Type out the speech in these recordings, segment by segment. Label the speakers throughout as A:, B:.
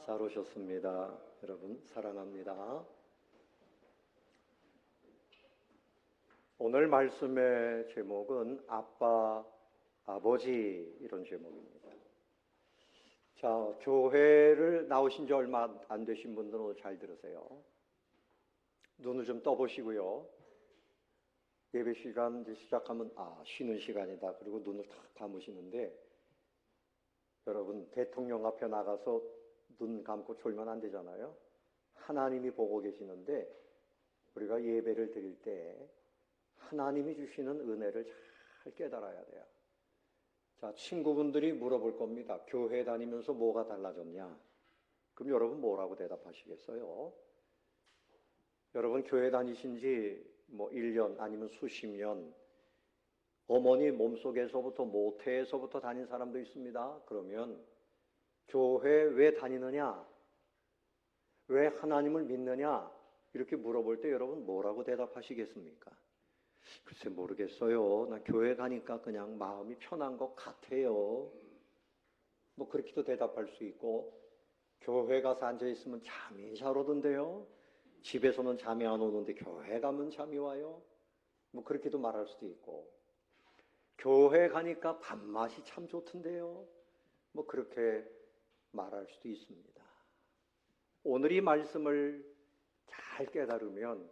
A: 잘 오셨습니다. 여러분 사랑합니다. 오늘 말씀의 제목은 아빠, 아버지 이런 제목입니다. 자, 교회를 나오신 지 얼마 안 되신 분들은 오늘 잘 들으세요. 눈을 좀 떠보시고요. 예배 시간 이제 시작하면 쉬는 시간이다. 그리고 눈을 탁 감으시는데 여러분 대통령 앞에 나가서 눈 감고 졸면 안 되잖아요. 하나님이 보고 계시는데 우리가 예배를 드릴 때 하나님이 주시는 은혜를 잘 깨달아야 돼요. 자, 친구분들이 물어볼 겁니다. 교회 다니면서 뭐가 달라졌냐? 그럼 여러분 뭐라고 대답하시겠어요? 여러분 교회 다니신 지 1년 아니면 수십 년, 어머니 몸속에서부터 모태에서부터 다닌 사람도 있습니다. 그러면 교회 왜 다니느냐? 왜 하나님을 믿느냐? 이렇게 물어볼 때 여러분 뭐라고 대답하시겠습니까? 글쎄 모르겠어요. 나 교회 가니까 그냥 마음이 편한 것 같아요. 그렇게도 대답할 수 있고, 교회 가서 앉아있으면 잠이 잘 오던데요. 집에서는 잠이 안 오는데 교회 가면 잠이 와요. 그렇게도 말할 수도 있고, 교회 가니까 밥맛이 참 좋던데요. 그렇게 말할 수도 있습니다. 오늘 이 말씀을 잘 깨달으면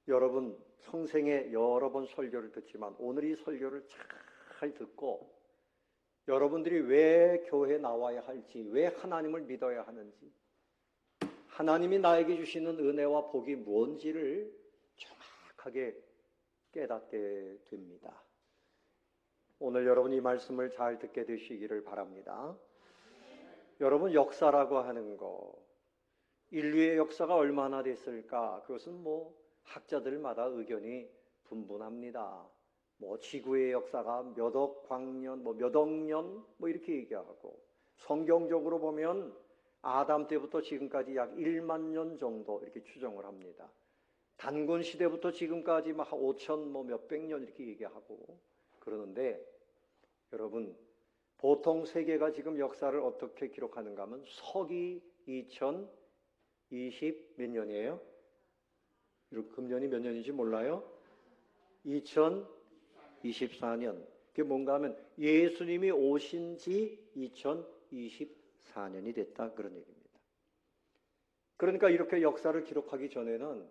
A: 여러분 평생에 여러 번 설교를 듣지만 오늘 이 설교를 잘 듣고 여러분들이 왜 교회에 나와야 할지, 왜 하나님을 믿어야 하는지, 하나님이 나에게 주시는 은혜와 복이 무엇인지를 정확하게 깨닫게 됩니다. 오늘 여러분 이 말씀을 잘 듣게 되시기를 바랍니다. 여러분 역사라고 하는 거, 인류의 역사가 얼마나 됐을까? 그것은 학자들마다 의견이 분분합니다. 지구의 역사가 몇억 광년, 몇억 년 이렇게 얘기하고, 성경적으로 보면 아담 때부터 지금까지 약 1만 년 정도 이렇게 추정을 합니다. 단군 시대부터 지금까지 5천 몇백 년 이렇게 얘기하고 그러는데, 여러분 보통 세계가 지금 역사를 어떻게 기록하는가 하면 서기 2020 몇 년이에요? 금년이 몇 년인지 몰라요? 2024년. 그게 뭔가 하면 예수님이 오신 지 2024년이 됐다 그런 얘기입니다. 그러니까 이렇게 역사를 기록하기 전에는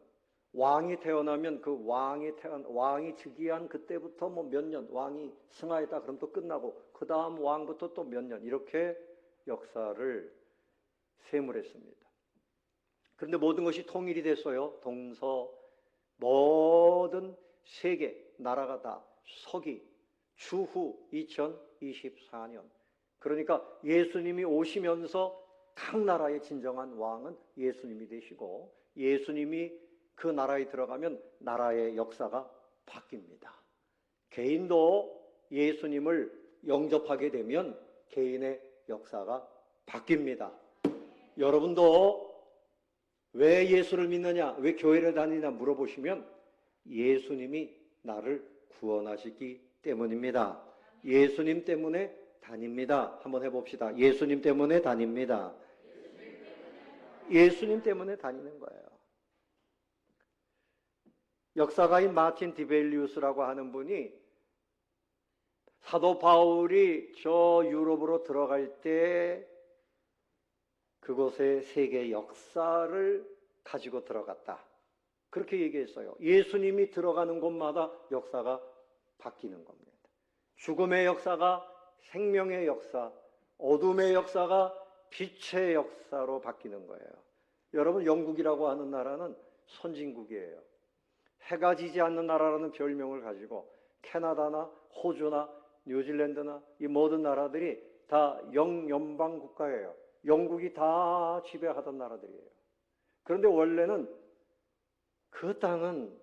A: 왕이 태어나면 그 왕이 즉위한 그때부터 몇 년, 왕이 승하했다 그럼 또 끝나고 그 다음 왕부터 또 몇 년 이렇게 역사를 세물했습니다. 그런데 모든 것이 통일이 됐어요. 동서 모든 세계 나라가 다 서기 주후 2024년. 그러니까 예수님이 오시면서 각 나라의 진정한 왕은 예수님이 되시고, 예수님이 그 나라에 들어가면 나라의 역사가 바뀝니다. 개인도 예수님을 영접하게 되면 개인의 역사가 바뀝니다. 여러분도 왜 예수를 믿느냐, 왜 교회를 다니냐 물어보시면 예수님이 나를 구원하시기 때문입니다. 예수님 때문에 다닙니다. 한번 해봅시다. 예수님 때문에 다닙니다. 예수님 때문에 다니는 거예요. 역사가인 마틴 디벨리우스라고 하는 분이 사도 바울이 저 유럽으로 들어갈 때 그곳의 세계 역사를 가지고 들어갔다. 그렇게 얘기했어요. 예수님이 들어가는 곳마다 역사가 바뀌는 겁니다. 죽음의 역사가 생명의 역사, 어둠의 역사가 빛의 역사로 바뀌는 거예요. 여러분 영국이라고 하는 나라는 선진국이에요. 해가 지지 않는 나라라는 별명을 가지고 캐나다나 호주나 뉴질랜드나 이 모든 나라들이 다 영연방 국가예요. 영국이 다 지배하던 나라들이에요. 그런데 원래는 그 땅은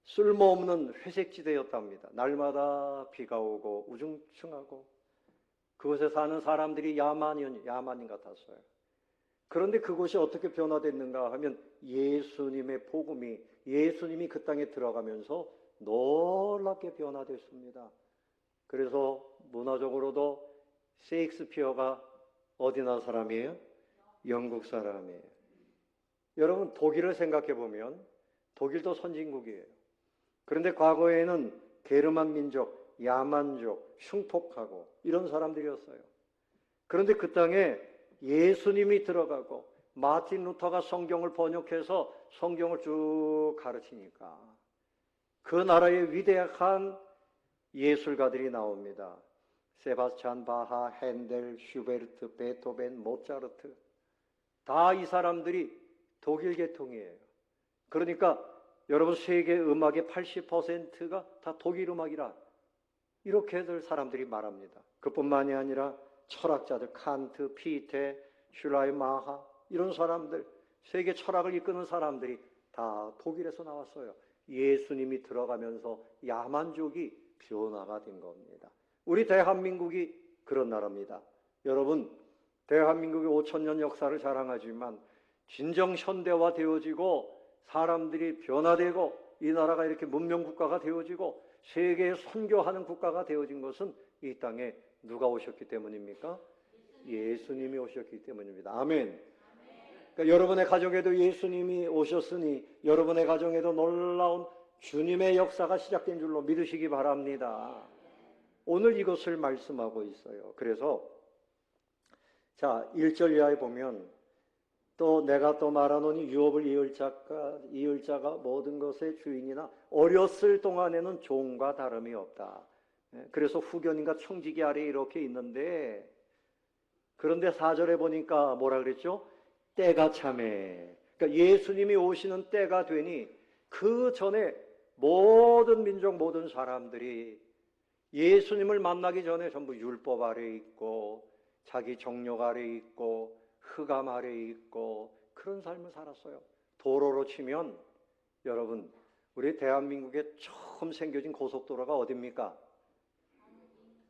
A: 쓸모없는 회색지대였답니다. 날마다 비가 오고 우중충하고 그곳에 사는 사람들이 야만인 같았어요. 그런데 그곳이 어떻게 변화됐는가 하면 예수님의 복음이, 예수님이 그 땅에 들어가면서 놀랍게 변화됐습니다. 그래서 문화적으로도 셰익스피어가 어디 나라 사람이에요? 영국 사람이에요. 여러분 독일을 생각해 보면 독일도 선진국이에요. 그런데 과거에는 게르만 민족, 야만족, 흉폭하고 이런 사람들이었어요. 그런데 그 땅에 예수님이 들어가고 마틴 루터가 성경을 번역해서 성경을 쭉 가르치니까 그 나라의 위대한 예술가들이 나옵니다. 세바스찬 바하, 핸델, 슈베르트, 베토벤, 모차르트 다 이 사람들이 독일 계통이에요. 그러니까 여러분 세계 음악의 80%가 다 독일 음악이라 이렇게들 사람들이 말합니다. 그뿐만이 아니라 철학자들 칸트, 피테, 슐라이마하 이런 사람들 세계 철학을 이끄는 사람들이 다 독일에서 나왔어요. 예수님이 들어가면서 야만족이 변화가 된 겁니다. 우리 대한민국이 그런 나라입니다. 여러분 대한민국이 5,000년 역사를 자랑하지만 진정 현대화 되어지고 사람들이 변화되고 이 나라가 이렇게 문명국가가 되어지고 세계에 선교하는 국가가 되어진 것은 이 땅에 누가 오셨기 때문입니까? 예수님이 오셨기 때문입니다. 아멘. 그러니까 여러분의 가정에도 예수님이 오셨으니 여러분의 가정에도 놀라운 주님의 역사가 시작된 줄로 믿으시기 바랍니다. 오늘 이것을 말씀하고 있어요. 그래서 자 1절 이하에 보면 또 내가 또 말하노니 유업을 이을 자가 모든 것의 주인이나 어렸을 동안에는 종과 다름이 없다. 그래서 후견인과 청지기 아래에 이렇게 있는데 그런데 4절에 보니까 뭐라 그랬죠? 때가 참에 그러니까 예수님이 오시는 때가 되니 그 전에 모든 민족 모든 사람들이 예수님을 만나기 전에 전부 율법 아래에 있고 자기 정욕 아래에 있고 흑암 아래에 있고 그런 삶을 살았어요. 도로로 치면 여러분 우리 대한민국에 처음 생겨진 고속도로가 어디입니까?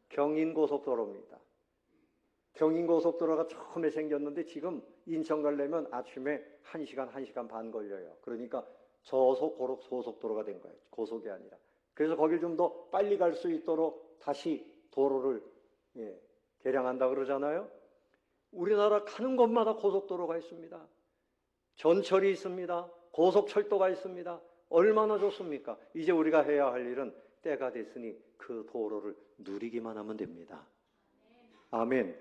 A: 경인고속도로입니다. 경인고속도로가 처음에 생겼는데 지금 인천 가려면 아침에 1시간, 1시간 반 걸려요. 그러니까 저속 고속도로가 된 거예요. 고속이 아니라. 그래서 거길 좀 더 빨리 갈 수 있도록 다시 도로를 개량한다 그러잖아요. 우리나라 가는 곳마다 고속도로가 있습니다. 전철이 있습니다. 고속철도가 있습니다. 얼마나 좋습니까? 이제 우리가 해야 할 일은 때가 됐으니 그 도로를 누리기만 하면 됩니다. 아멘.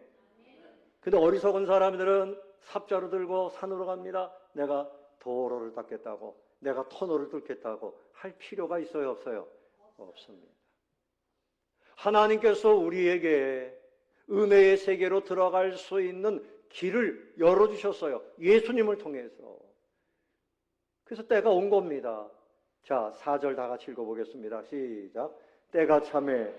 A: 근데 어리석은 사람들은 삽자루 들고 산으로 갑니다. 내가 도로를 닦겠다고, 내가 터널을 뚫겠다고 할 필요가 있어요, 없어요? 없습니다. 하나님께서 우리에게 은혜의 세계로 들어갈 수 있는 길을 열어주셨어요. 예수님을 통해서. 그래서 때가 온 겁니다. 자, 4절 다 같이 읽어보겠습니다. 시작. 때가 참에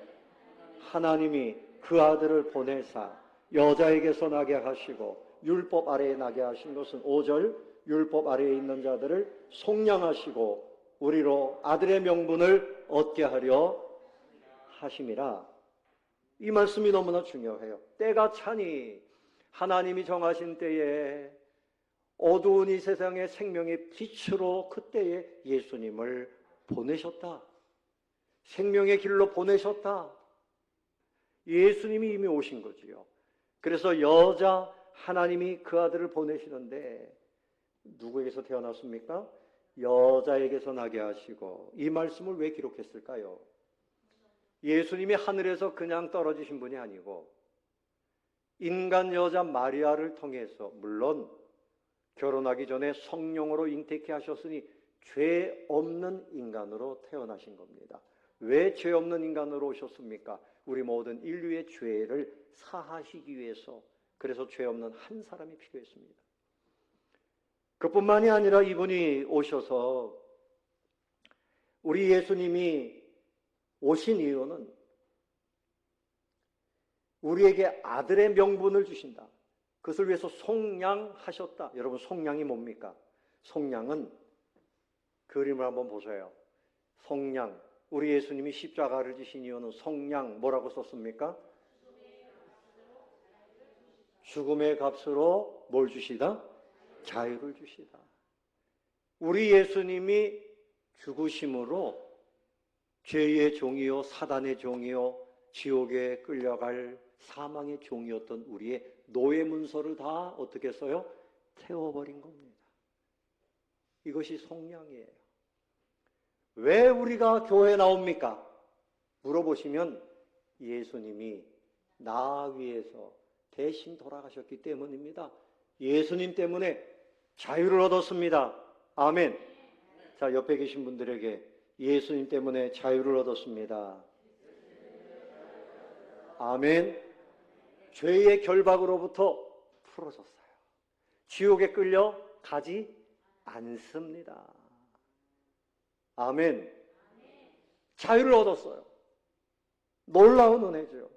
A: 하나님이 그 아들을 보내사 여자에게서 나게 하시고 율법 아래에 나게 하신 것은 5절 율법 아래에 있는 자들을 속량하시고 우리로 아들의 명분을 얻게 하려 하심이라. 이 말씀이 너무나 중요해요. 때가 차니 하나님이 정하신 때에 어두운 이 세상의 생명의 빛으로 그때에 예수님을 보내셨다. 생명의 길로 보내셨다. 예수님이 이미 오신 거지요. 그래서 여자 하나님이 그 아들을 보내시는데 누구에게서 태어났습니까? 여자에게서 나게 하시고 이 말씀을 왜 기록했을까요? 예수님이 하늘에서 그냥 떨어지신 분이 아니고 인간 여자 마리아를 통해서 물론 결혼하기 전에 성령으로 잉태케 하셨으니 죄 없는 인간으로 태어나신 겁니다. 왜 죄 없는 인간으로 오셨습니까? 우리 모든 인류의 죄를 사하시기 위해서. 그래서 죄 없는 한 사람이 필요했습니다. 그뿐만이 아니라 이분이 오셔서 우리 예수님이 오신 이유는 우리에게 아들의 명분을 주신다. 그것을 위해서 속량하셨다. 여러분 속량이 뭡니까? 속량은 그림을 한번 보세요. 속량. 우리 예수님이 십자가를 지신 이유는 속량 뭐라고 썼습니까? 죽음의 값으로 뭘 주시다? 자유를 주시다. 우리 예수님이 죽으심으로 죄의 종이요 사단의 종이요 지옥에 끌려갈 사망의 종이었던 우리의 노예 문서를 다 어떻게 했어요? 태워버린 겁니다. 이것이 속량이에요. 왜 우리가 교회에 나옵니까? 물어보시면 예수님이 나 위해서 대신 돌아가셨기 때문입니다. 예수님 때문에 자유를 얻었습니다. 아멘. 자, 옆에 계신 분들에게 예수님 때문에 자유를 얻었습니다. 아멘. 죄의 결박으로부터 풀어졌어요. 지옥에 끌려 가지 않습니다. 아멘. 자유를 얻었어요. 놀라운 은혜죠.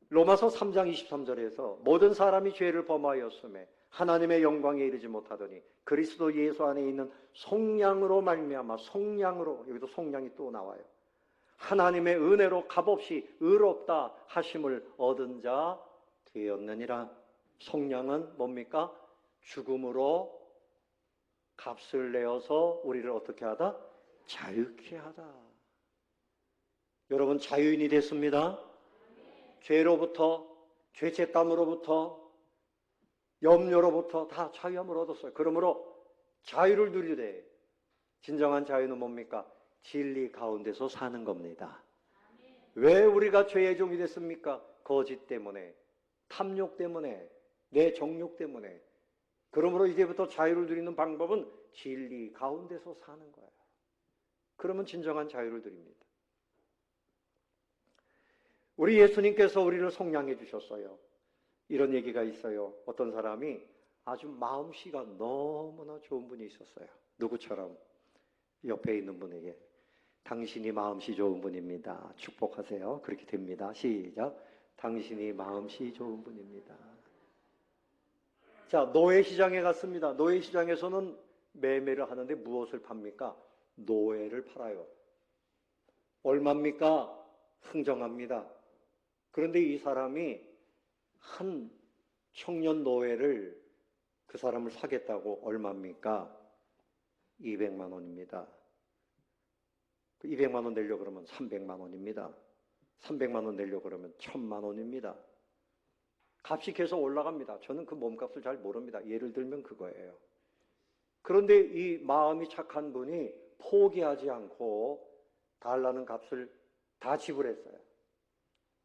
A: 로마서 3장 23절에서 모든 사람이 죄를 범하였음에 하나님의 영광에 이르지 못하더니 그리스도 예수 안에 있는 속량으로 말미암아, 속량으로, 여기도 속량이 또 나와요. 하나님의 은혜로 값없이 의롭다 하심을 얻은 자 되었느니라. 속량은 뭡니까? 죽음으로 값을 내어서 우리를 어떻게 하다? 자유케 하다. 여러분 자유인이 됐습니다. 죄로부터, 죄책감으로부터, 염려로부터 다 자유함을 얻었어요. 그러므로 자유를 누리되, 진정한 자유는 뭡니까? 진리 가운데서 사는 겁니다. 왜 우리가 죄의 종이 됐습니까? 거짓 때문에, 탐욕 때문에, 내 정욕 때문에. 그러므로 이제부터 자유를 누리는 방법은 진리 가운데서 사는 거예요. 그러면 진정한 자유를 누립니다. 우리 예수님께서 우리를 속량해 주셨어요. 이런 얘기가 있어요. 어떤 사람이 아주 마음씨가 너무나 좋은 분이 있었어요. 누구처럼? 옆에 있는 분에게 당신이 마음씨 좋은 분입니다. 축복하세요. 그렇게 됩니다. 시작. 당신이 마음씨 좋은 분입니다. 자, 노예시장에 갔습니다. 노예시장에서는 매매를 하는데 무엇을 팝니까? 노예를 팔아요. 얼마입니까? 흥정합니다. 그런데 이 사람이 한 청년 노예를 그 사람을 사겠다고 얼마입니까? 200만 원입니다. 200만 원 내려고 그러면 300만 원입니다. 300만 원 내려고 그러면 1000만 원입니다. 값이 계속 올라갑니다. 저는 그 몸값을 잘 모릅니다. 예를 들면 그거예요. 그런데 이 마음이 착한 분이 포기하지 않고 달라는 값을 다 지불했어요.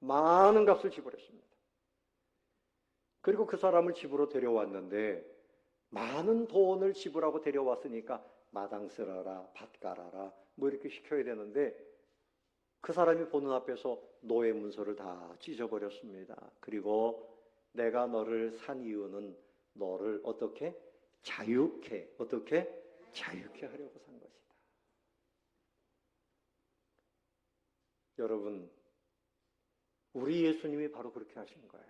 A: 많은 값을 지불했습니다. 그리고 그 사람을 집으로 데려왔는데 많은 돈을 지불하고 데려왔으니까 마당 쓸어라, 밭 갈아라 뭐 이렇게 시켜야 되는데 그 사람이 보는 앞에서 노예 문서를 다 찢어버렸습니다. 그리고 내가 너를 산 이유는 너를 어떻게? 자유케, 어떻게? 자유케 하려고 산 것이다. 여러분, 우리 예수님이 바로 그렇게 하신 거예요.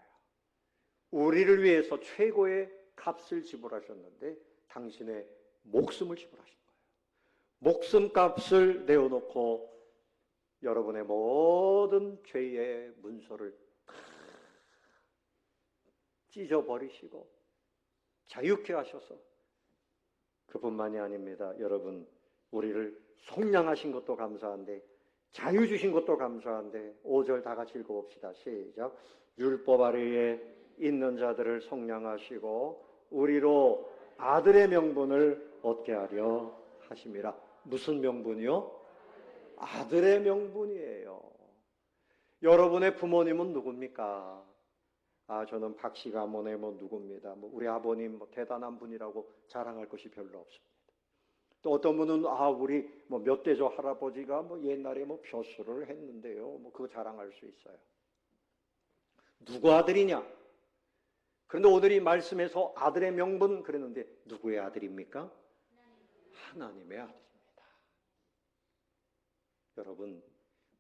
A: 우리를 위해서 최고의 값을 지불하셨는데 당신의 목숨을 지불하신 거예요. 목숨값을 내어놓고 여러분의 모든 죄의 문서를 찢어버리시고 자유케 하셔서 그뿐만이 아닙니다. 여러분, 우리를 속량하신 것도 감사한데 자유 주신 것도 감사한데 5절 다 같이 읽어봅시다. 시작. 율법 아래에 있는 자들을 속량하시고 우리로 아들의 명분을 얻게 하려 하심이라. 무슨 명분이요? 아들의 명분이에요. 여러분의 부모님은 누굽니까? 아, 저는 박씨 가문의 뭐 누굽니다. 뭐 우리 아버님 뭐 대단한 분이라고 자랑할 것이 별로 없습니다. 또 어떤 분은 우리 뭐 몇 대조 할아버지가 뭐 옛날에 뭐 벼슬을 했는데요. 뭐 그거 자랑할 수 있어요. 누구 아들이냐? 그런데 오늘 이 말씀에서 아들의 명분 그랬는데 누구의 아들입니까? 하나님의 아들입니다. 여러분,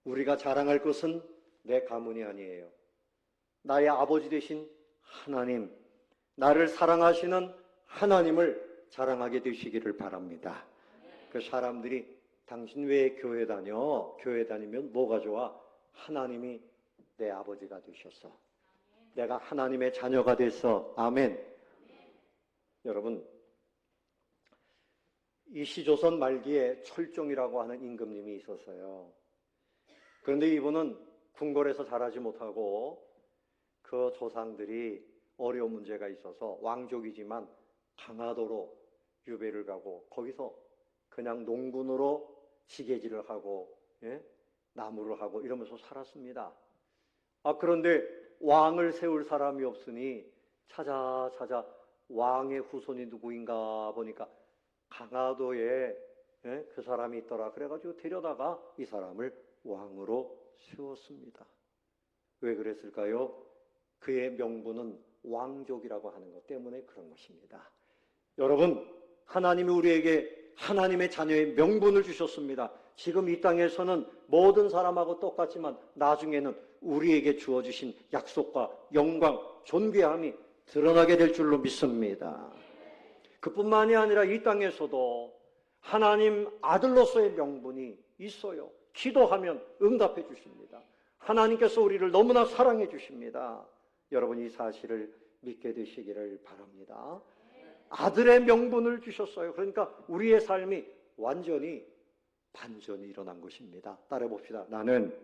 A: 우리가 자랑할 것은 내 가문이 아니에요. 나의 아버지 되신 하나님, 나를 사랑하시는 하나님을 자랑하게 되시기를 바랍니다. 그 사람들이 당신 왜 교회 다녀? 교회 다니면 뭐가 좋아? 하나님이 내 아버지가 되셨어. 내가 하나님의 자녀가 됐어. 아멘. 여러분, 이 시조선 말기에 철종이라고 하는 임금님이 있었어요. 그런데 이분은 궁궐에서 자라지 못하고 그 조상들이 어려운 문제가 있어서 왕족이지만 강화도로 유배를 가고 거기서 그냥 농군으로 시계질을 하고 나무를 하고 이러면서 살았습니다. 그런데 왕을 세울 사람이 없으니 찾아 왕의 후손이 누구인가 보니까 강화도에 그 사람이 있더라. 그래가지고 데려다가 이 사람을 왕으로 세웠습니다. 왜 그랬을까요? 그의 명분은 왕족이라고 하는 것 때문에 그런 것입니다. 여러분, 하나님이 우리에게 하나님의 자녀의 명분을 주셨습니다. 지금 이 땅에서는 모든 사람하고 똑같지만 나중에는 우리에게 주어주신 약속과 영광, 존귀함이 드러나게 될 줄로 믿습니다. 그뿐만이 아니라 이 땅에서도 하나님 아들로서의 명분이 있어요. 기도하면 응답해 주십니다. 하나님께서 우리를 너무나 사랑해 주십니다. 여러분, 이 사실을 믿게 되시기를 바랍니다. 아들의 명분을 주셨어요. 그러니까 우리의 삶이 완전히 반전이 일어난 것입니다. 따라해 봅시다. 나는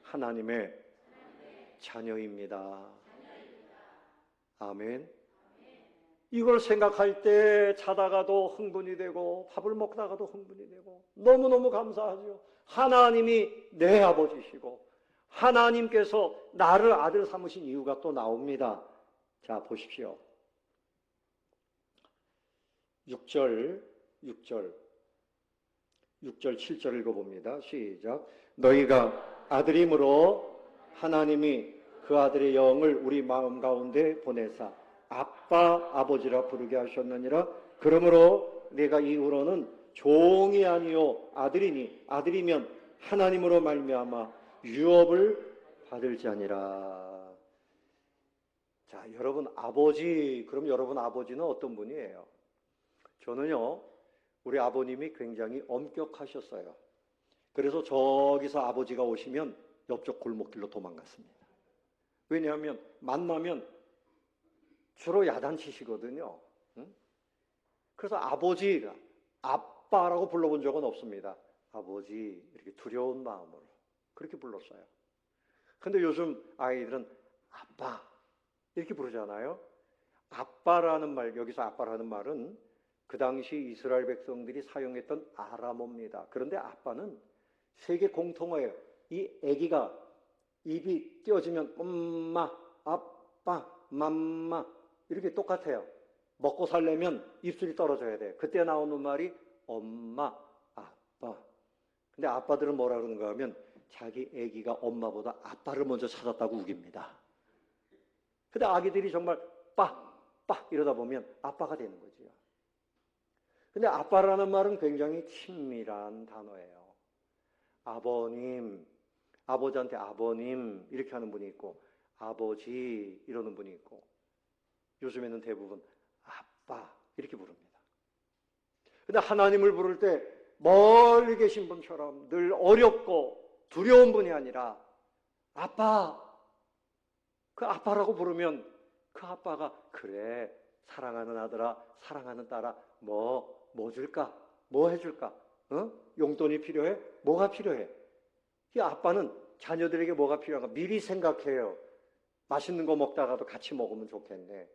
A: 하나님의 자녀입니다. 아멘. 이걸 생각할 때 자다가도 흥분이 되고 밥을 먹다가도 흥분이 되고 너무너무 감사하죠. 하나님이 내 아버지시고 하나님께서 나를 아들 삼으신 이유가 또 나옵니다. 자, 보십시오. 6절, 7절 읽어봅니다. 시작. 너희가 아들이므로 하나님이 그 아들의 영을 우리 마음 가운데 보내사 아빠, 아버지라 부르게 하셨느니라. 그러므로 내가 이후로는 종이 아니요 아들이니 아들이면 하나님으로 말미암아 유업을 받을 자니라. 자, 여러분 아버지, 그럼 여러분 아버지는 어떤 분이에요? 저는요, 우리 아버님이 굉장히 엄격하셨어요. 그래서 저기서 아버지가 오시면 옆쪽 골목길로 도망갔습니다. 왜냐하면 만나면 주로 야단치시거든요. 그래서 아버지가 아빠라고 불러본 적은 없습니다. 아버지 이렇게 두려운 마음으로 그렇게 불렀어요. 근데 요즘 아이들은 아빠 이렇게 부르잖아요. 아빠라는 말, 여기서 아빠라는 말은 그 당시 이스라엘 백성들이 사용했던 아람어입니다. 그런데 아빠는 세계 공통어예요. 이 아기가 입이 띄어지면 엄마, 아빠, 맘마 이렇게 똑같아요. 먹고 살려면 입술이 떨어져야 돼. 그때 나오는 말이 엄마, 아빠. 근데 아빠들은 뭐라 그러는가 하면 자기 아기가 엄마보다 아빠를 먼저 찾았다고 우깁니다. 근데 아기들이 정말 빠 이러다 보면 아빠가 되는 거지요. 근데 아빠라는 말은 굉장히 친밀한 단어예요. 아버님, 아버지한테 아버님 이렇게 하는 분이 있고 아버지 이러는 분이 있고 요즘에는 대부분 아빠 이렇게 부릅니다. 근데 하나님을 부를 때 멀리 계신 분처럼 늘 어렵고 두려운 분이 아니라 아빠, 그 아빠라고 부르면 그 아빠가 그래 사랑하는 아들아 사랑하는 딸아 뭐 줄까? 뭐 해줄까? 용돈이 필요해? 뭐가 필요해? 이 아빠는 자녀들에게 뭐가 필요한가 미리 생각해요. 맛있는 거 먹다가도 같이 먹으면 좋겠네.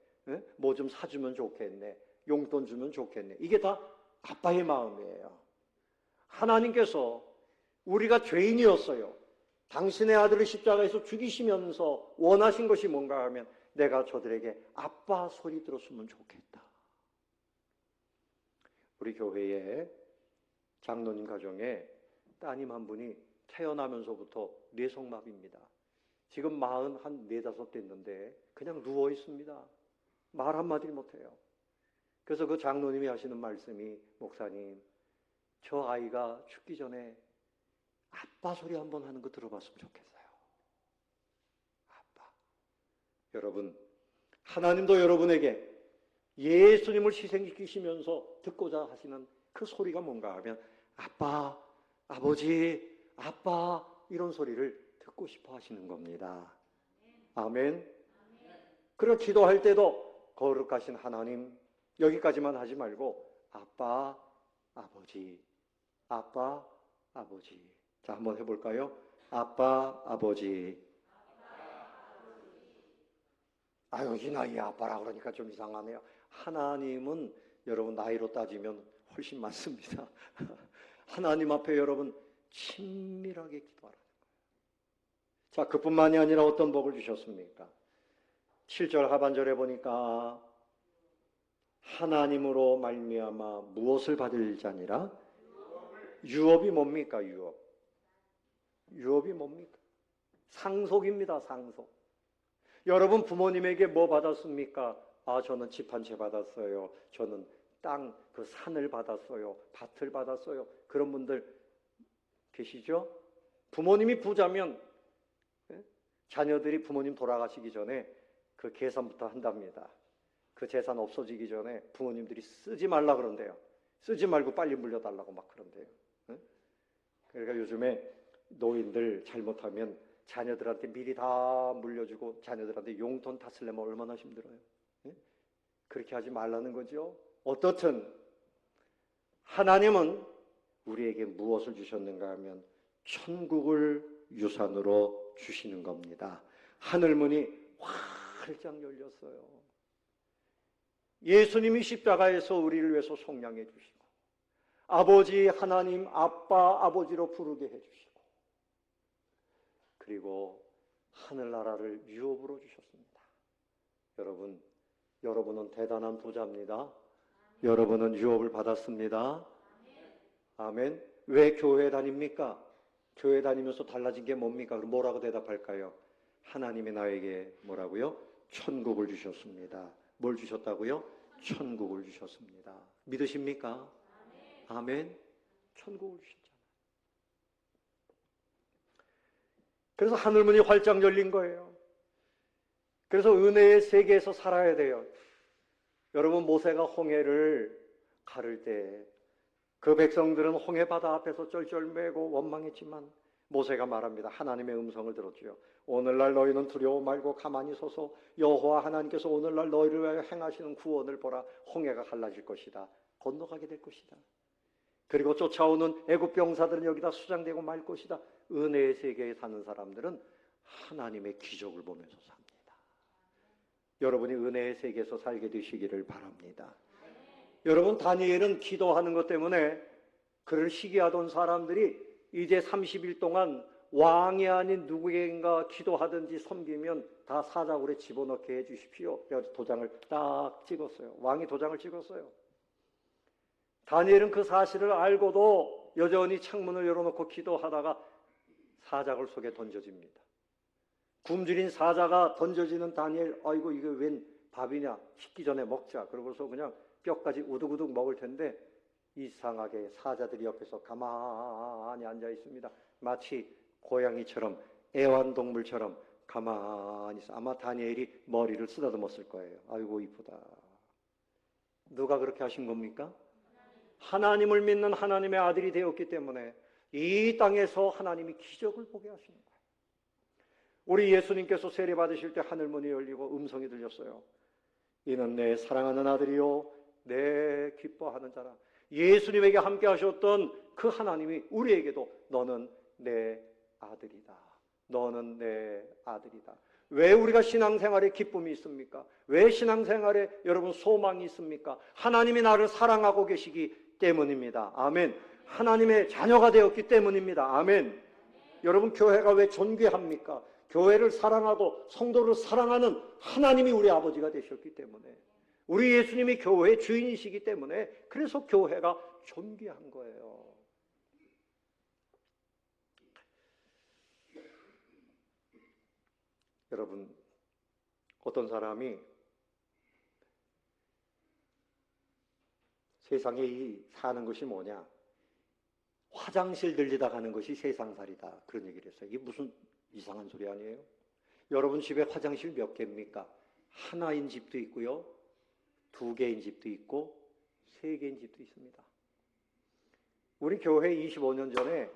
A: 뭐 좀 사주면 좋겠네. 용돈 주면 좋겠네. 이게 다 아빠의 마음이에요. 하나님께서 우리가 죄인이었어요. 당신의 아들을 십자가에서 죽이시면서 원하신 것이 뭔가 하면 내가 저들에게 아빠 소리 들었으면 좋겠다. 우리 교회에 장로님 가정에 따님 한 분이 태어나면서부터 뇌성마비입니다. 지금 44 됐는데 그냥 누워 있습니다. 말 한마디 못해요. 그래서 그 장로님이 하시는 말씀이 목사님 저 아이가 죽기 전에 아빠 소리 한번 하는 거 들어봤으면 좋겠어요. 아빠. 여러분 하나님도 여러분에게 예수님을 희생시키시면서 듣고자 하시는 그 소리가 뭔가 하면 아빠, 아버지, 아빠 이런 소리를 듣고 싶어 하시는 겁니다. 아멘. 그리고 기도할 때도 거룩하신 하나님 여기까지만 하지 말고 아빠, 아버지, 아빠, 아버지. 자, 한번 해볼까요? 아빠, 아버지. 아유, 이 나이에 아빠라 그러니까 좀 이상하네요. 하나님은 여러분 나이로 따지면 훨씬 많습니다. 하나님 앞에 여러분 친밀하게 기도하라. 자, 그뿐만이 아니라 어떤 복을 주셨습니까? 7절 하반절에 보니까 하나님으로 말미암아 무엇을 받을 자니라? 유업이 뭡니까? 유업. 유업이 뭡니까? 상속입니다. 상속. 여러분 부모님에게 뭐 받았습니까? 아, 저는 집 한 채 받았어요. 저는 땅, 그 산을 받았어요. 밭을 받았어요. 그런 분들 계시죠? 부모님이 부자면 자녀들이 부모님 돌아가시기 전에 그 계산부터 한답니다. 그 재산 없어지기 전에 부모님들이 쓰지 말라 그런대요. 쓰지 말고 빨리 물려달라고 막 그런대요. 그러니까 요즘에 노인들 잘못하면 자녀들한테 미리 다 물려주고 자녀들한테 용돈 다 쓰려면 얼마나 힘들어요. 그렇게 하지 말라는 거죠. 어떻든 하나님은 우리에게 무엇을 주셨는가 하면 천국을 유산으로 주시는 겁니다. 하늘문이 활짝 열렸어요. 예수님이 십자가에서 우리를 위해서 속량해 주시고 아버지 하나님 아빠 아버지로 부르게 해주시고 그리고 하늘나라를 유업으로 주셨습니다. 여러분은 대단한 부자입니다. 여러분은 유업을 받았습니다. 아멘. 왜 교회 다닙니까? 교회 다니면서 달라진 게 뭡니까? 그럼 뭐라고 대답할까요? 하나님이 나에게 뭐라고요? 천국을 주셨습니다. 뭘 주셨다고요? 천국을 주셨습니다. 믿으십니까? 아멘. 천국을 주셨잖아요. 그래서 하늘문이 활짝 열린 거예요. 그래서 은혜의 세계에서 살아야 돼요. 여러분 모세가 홍해를 가를 때 그 백성들은 홍해 바다 앞에서 쩔쩔매고 원망했지만 모세가 말합니다. 하나님의 음성을 들었지요. 오늘날 너희는 두려워 말고 가만히 서서 여호와 하나님께서 오늘날 너희를 위하여 행하시는 구원을 보라. 홍해가 갈라질 것이다. 건너가게 될 것이다. 그리고 쫓아오는 애굽 병사들은 여기다 수장되고 말 것이다. 은혜의 세계에 사는 사람들은 하나님의 기적을 보면서 삽니다. 여러분이 은혜의 세계에서 살게 되시기를 바랍니다. 여러분 다니엘은 기도하는 것 때문에 그를 시기하던 사람들이 이제 30일 동안 왕이 아닌 누구에게인가 기도하든지 섬기면 다 사자굴에 집어넣게 해주십시오. 그래서 도장을 딱 찍었어요. 왕이 도장을 찍었어요. 다니엘은 그 사실을 알고도 여전히 창문을 열어놓고 기도하다가 사자굴 속에 던져집니다. 굶주린 사자가 던져지는 다니엘, 아이고 이게 웬 밥이냐, 식기 전에 먹자. 그러고서 그냥 뼈까지 우두구둑 먹을 텐데 이상하게 사자들이 옆에서 가만히 앉아 있습니다. 마치 고양이처럼 애완동물처럼 가만히 있어. 아마 다니엘이 머리를 쓰다듬었을 거예요. 아이고 이쁘다. 누가 그렇게 하신 겁니까? 하나님을 믿는 하나님의 아들이 되었기 때문에 이 땅에서 하나님이 기적을 보게 하시는 거예요. 우리 예수님께서 세례 받으실 때 하늘문이 열리고 음성이 들렸어요. 이는 내 사랑하는 아들이요 내 기뻐하는 자라. 예수님에게 함께 하셨던 그 하나님이 우리에게도 너는 내 아들이다. 너는 내 아들이다. 왜 우리가 신앙생활에 기쁨이 있습니까? 왜 신앙생활에 여러분 소망이 있습니까? 하나님이 나를 사랑하고 계시기 때문입니다. 아멘. 하나님의 자녀가 되었기 때문입니다. 아멘. 여러분 교회가 왜 존귀합니까? 교회를 사랑하고 성도를 사랑하는 하나님이 우리 아버지가 되셨기 때문에 우리 예수님이 교회의 주인이시기 때문에 그래서 교회가 존귀한 거예요. 여러분 어떤 사람이 세상에 이 사는 것이 뭐냐? 화장실 들리다 가는 것이 세상살이다. 그런 얘기를 했어요. 이게 무슨 이상한 소리 아니에요? 여러분 집에 화장실 몇 개입니까? 하나인 집도 있고요. 2개인 집도 있고 3개인 집도 있습니다. 우리 교회 25년 전에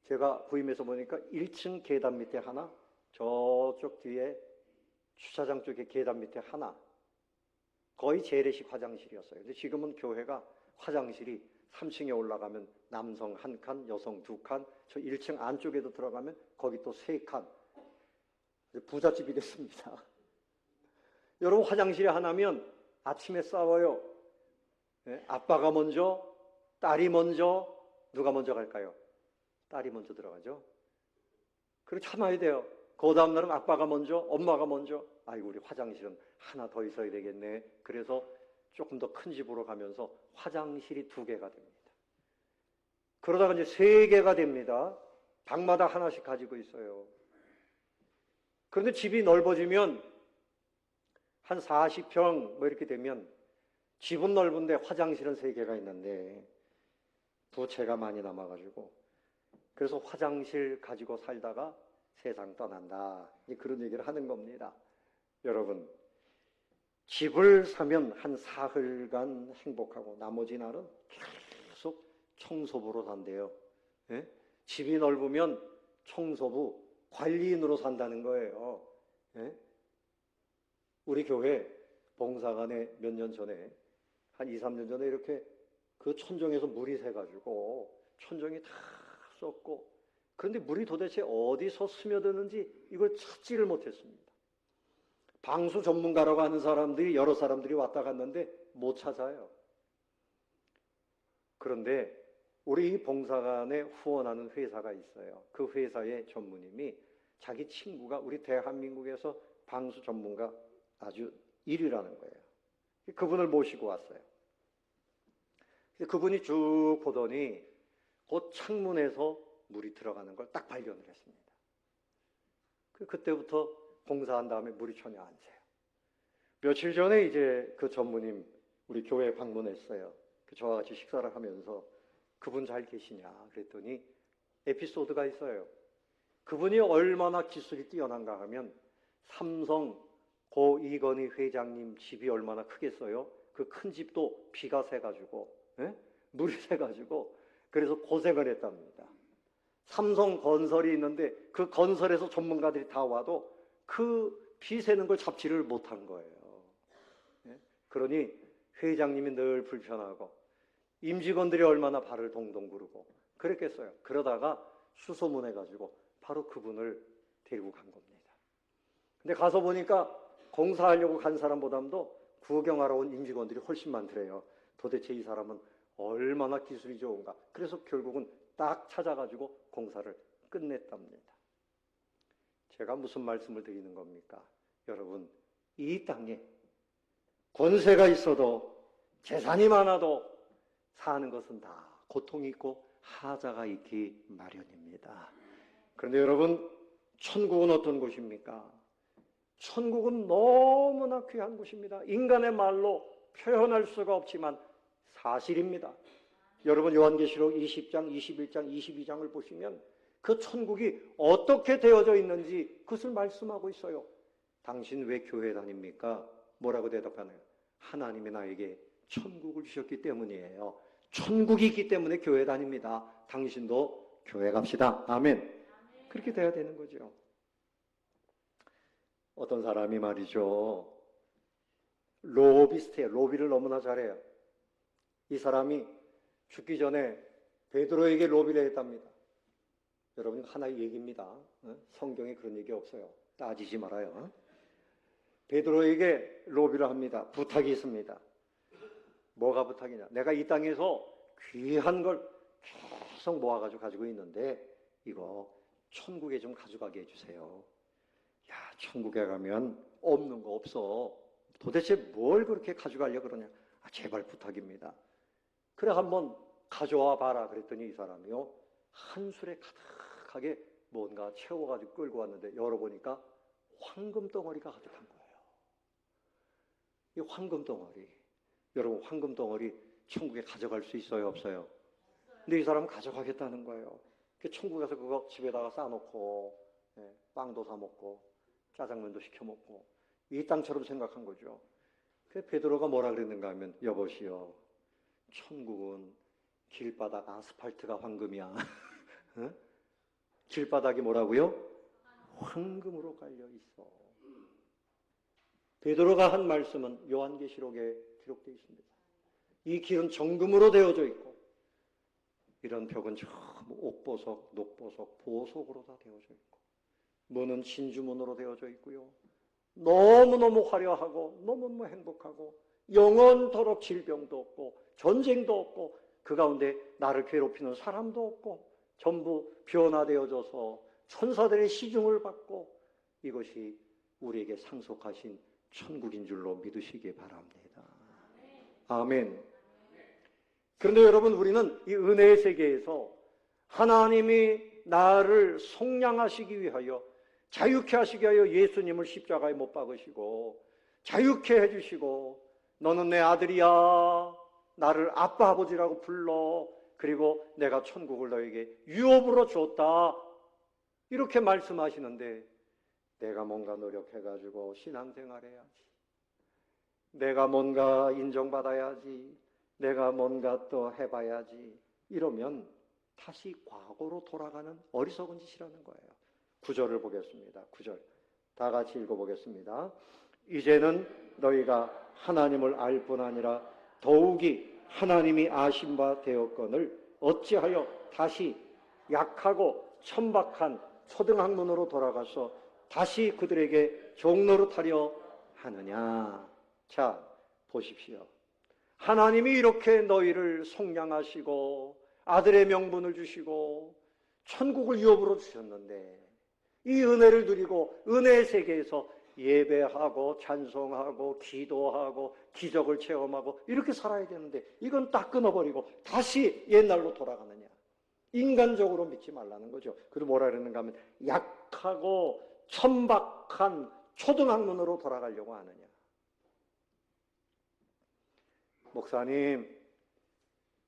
A: 제가 부임해서 보니까 1층 계단 밑에 하나, 저쪽 뒤에 주차장 쪽에 계단 밑에 하나, 거의 재래식 화장실이었어요. 근데 지금은 교회가 화장실이 3층에 올라가면 남성 1칸, 여성 2칸, 저 1층 안쪽에도 들어가면 거기 또 3칸. 부잣집이 됐습니다. 여러분 화장실에 하나면 아침에 싸워요. 예? 아빠가 먼저, 딸이 먼저, 누가 먼저 갈까요? 딸이 먼저 들어가죠. 그리고 참아야 돼요. 그 다음 날은 아빠가 먼저, 엄마가 먼저. 아이고 우리 화장실은 하나 더 있어야 되겠네. 그래서 조금 더 큰 집으로 가면서 화장실이 2개가 됩니다. 그러다가 이제 3개가 됩니다. 방마다 하나씩 가지고 있어요. 그런데 집이 넓어지면 한 40평 뭐 이렇게 되면 집은 넓은데 화장실은 3개가 있는데 부채가 많이 남아가지고 그래서 화장실 가지고 살다가 세상 떠난다. 그런 얘기를 하는 겁니다. 여러분, 집을 사면 한 사흘간 행복하고 나머지 날은 계속 청소부로 산대요. 예? 집이 넓으면 청소부, 관리인으로 산다는 거예요. 예? 우리 교회 봉사관에 몇 년 전에 한 2, 3년 전에 이렇게 그 천정에서 물이 새가지고 천정이 다 썩고 그런데 물이 도대체 어디서 스며드는지 이걸 찾지를 못했습니다. 방수 전문가라고 하는 사람들이 여러 사람들이 왔다 갔는데 못 찾아요. 그런데 우리 봉사관에 후원하는 회사가 있어요. 그 회사의 전무님이 자기 친구가 우리 대한민국에서 방수 전문가 아주 1위라는 거예요. 그분을 모시고 왔어요. 그분이 쭉 보더니 그 창문에서 물이 들어가는 걸 딱 발견을 했습니다. 그때부터 봉사한 다음에 물이 전혀 안 새요. 며칠 전에 이제 그 전무님 우리 교회에 방문했어요. 저와 같이 식사를 하면서 그분 잘 계시냐 그랬더니 에피소드가 있어요. 그분이 얼마나 기술이 뛰어난가 하면 삼성 고 이건희 회장님 집이 얼마나 크겠어요? 그 큰 집도 비가 새가지고 물이 새가지고 그래서 고생을 했답니다. 삼성 건설이 있는데 그 건설에서 전문가들이 다 와도 그 비 새는 걸 잡지를 못한 거예요. 그러니 회장님이 늘 불편하고 임직원들이 얼마나 발을 동동 구르고 그랬겠어요. 그러다가 수소문해가지고 바로 그분을 데리고 간 겁니다. 근데 가서 보니까 공사하려고 간 사람보다도 구경하러 온 임직원들이 훨씬 많더래요. 도대체 이 사람은 얼마나 기술이 좋은가. 그래서 결국은 딱 찾아가지고 공사를 끝냈답니다. 제가 무슨 말씀을 드리는 겁니까? 여러분, 이 땅에 권세가 있어도 재산이 많아도 사는 것은 다 고통이 있고 하자가 있기 마련입니다. 그런데 여러분, 천국은 어떤 곳입니까? 천국은 너무나 귀한 곳입니다. 인간의 말로 표현할 수가 없지만 사실입니다. 여러분 요한계시록 20장, 21장, 22장을 보시면 그 천국이 어떻게 되어져 있는지 그것을 말씀하고 있어요. 당신 왜 교회 다닙니까? 뭐라고 대답하나요? 하나님이 나에게 천국을 주셨기 때문이에요. 천국이 있기 때문에 교회 다닙니다. 당신도 교회 갑시다. 아멘. 그렇게 돼야 되는 거죠. 어떤 사람이 말이죠. 로비스트예요. 로비를 너무나 잘해요. 이 사람이 죽기 전에 베드로에게 로비를 했답니다. 여러분 하나의 얘기입니다. 성경에 그런 얘기 없어요. 따지지 말아요. 베드로에게 로비를 합니다. 부탁이 있습니다. 뭐가 부탁이냐? 내가 이 땅에서 귀한 걸 계속 모아가지고 가지고 있는데 이거 천국에 좀 가져가게 해주세요. 야, 천국에 가면 없는 거 없어. 도대체 뭘 그렇게 가져가려고 그러냐? 아, 제발 부탁입니다. 그래 한번 가져와 봐라 그랬더니 이 사람이요 한 술에 가득하게 뭔가 채워가지고 끌고 왔는데 열어보니까 황금 덩어리가 가득한 거예요. 이 황금 덩어리, 여러분 황금 덩어리 천국에 가져갈 수 있어요 없어요? 근데 이 사람은 가져가겠다는 거예요. 천국에 가서 그거 집에다가 싸놓고 빵도 사 먹고 짜장면도 시켜 먹고 이 땅처럼 생각한 거죠. 베드로가 뭐라 그랬는가 하면 여보시오, 천국은 길바닥 아스팔트가 황금이야. 길바닥이 뭐라고요? 황금으로 깔려 있어. 베드로가 한 말씀은 요한계시록에 기록되어 있습니다. 이 길은 정금으로 되어져 있고 이런 벽은 전부 옥보석, 녹보석, 보석으로 다 되어져 있고 문은 진주문으로 되어져 있고요. 너무너무 화려하고 너무너무 행복하고 영원토록 질병도 없고 전쟁도 없고 그 가운데 나를 괴롭히는 사람도 없고 전부 변화되어져서 천사들의 시중을 받고 이것이 우리에게 상속하신 천국인 줄로 믿으시기 바랍니다. 아멘. 그런데 여러분, 우리는 이 은혜의 세계에서 하나님이 나를 속량하시기 위하여, 자유케 하시기 위하여 예수님을 십자가에 못 박으시고 자유케 해주시고 너는 내 아들이야, 나를 아빠 아버지라고 불러, 그리고 내가 천국을 너에게 유업으로 줬다, 이렇게 말씀하시는데 내가 뭔가 노력해가지고 신앙생활해야지, 내가 뭔가 인정받아야지, 내가 뭔가 또 해봐야지, 이러면 다시 과거로 돌아가는 어리석은 짓이라는 거예요. 9절을 보겠습니다. 9절 다 같이 읽어보겠습니다. 이제는 너희가 하나님을 알 뿐 아니라 더욱이 하나님이 아신 바 되었거늘 어찌하여 다시 약하고 천박한 초등학문으로 돌아가서 다시 그들에게 종노릇하려 하느냐. 자, 보십시오. 하나님이 이렇게 너희를 속량하시고 아들의 명분을 주시고 천국을 유업으로 주셨는데 이 은혜를 누리고 은혜의 세계에서 예배하고 찬송하고 기도하고 기적을 체험하고 이렇게 살아야 되는데 이건 딱 끊어버리고 다시 옛날로 돌아가느냐. 인간적으로 믿지 말라는 거죠. 그리고 뭐라 그러는가 하면 약하고 천박한 초등학문으로 돌아가려고 하느냐. 목사님,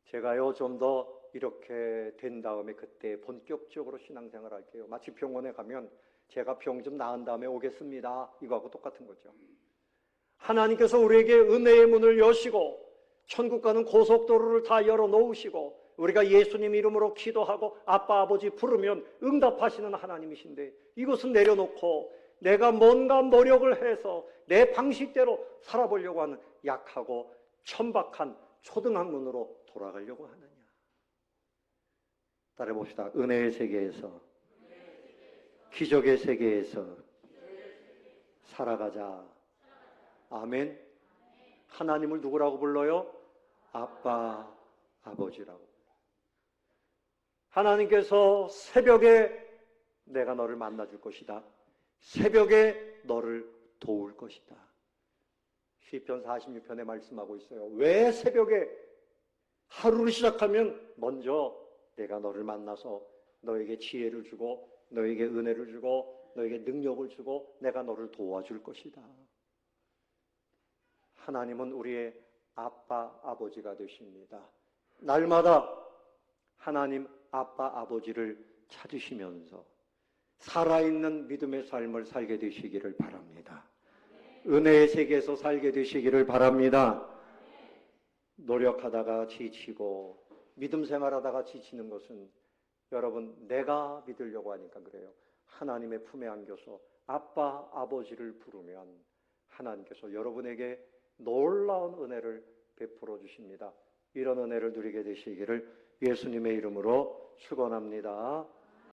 A: 제가요 좀 더 이렇게 된 다음에 그때 본격적으로 신앙생활 할게요. 마치 병원에 가면 제가 병 좀 나은 다음에 오겠습니다, 이거하고 똑같은 거죠. 하나님께서 우리에게 은혜의 문을 여시고 천국 가는 고속도로를 다 열어놓으시고 우리가 예수님 이름으로 기도하고 아빠 아버지 부르면 응답하시는 하나님이신데 이것은 내려놓고 내가 뭔가 노력을 해서 내 방식대로 살아보려고 하는 약하고 천박한 초등학문으로 돌아가려고 하느냐. 따라해봅시다. 은혜의 세계에서, 기적의 세계에서 살아가자. 아멘. 하나님을 누구라고 불러요? 아빠, 아버지라고. 하나님께서 새벽에 내가 너를 만나줄 것이다. 새벽에 너를 도울 것이다. 시편 46편에 말씀하고 있어요. 왜 새벽에 하루를 시작하면 먼저 내가 너를 만나서 너에게 지혜를 주고 너에게 은혜를 주고 너에게 능력을 주고 내가 너를 도와줄 것이다. 하나님은 우리의 아빠, 아버지가 되십니다. 날마다 하나님 아빠, 아버지를 찾으시면서 살아있는 믿음의 삶을 살게 되시기를 바랍니다. 은혜의 세계에서 살게 되시기를 바랍니다. 노력하다가 지치고 믿음 생활하다가 지치는 것은 여러분 내가 믿으려고 하니까 그래요. 하나님의 품에 안겨서 아빠, 아버지를 부르면 하나님께서 여러분에게 놀라운 은혜를 베풀어 주십니다. 이런 은혜를 누리게 되시기를 예수님의 이름으로 축원합니다.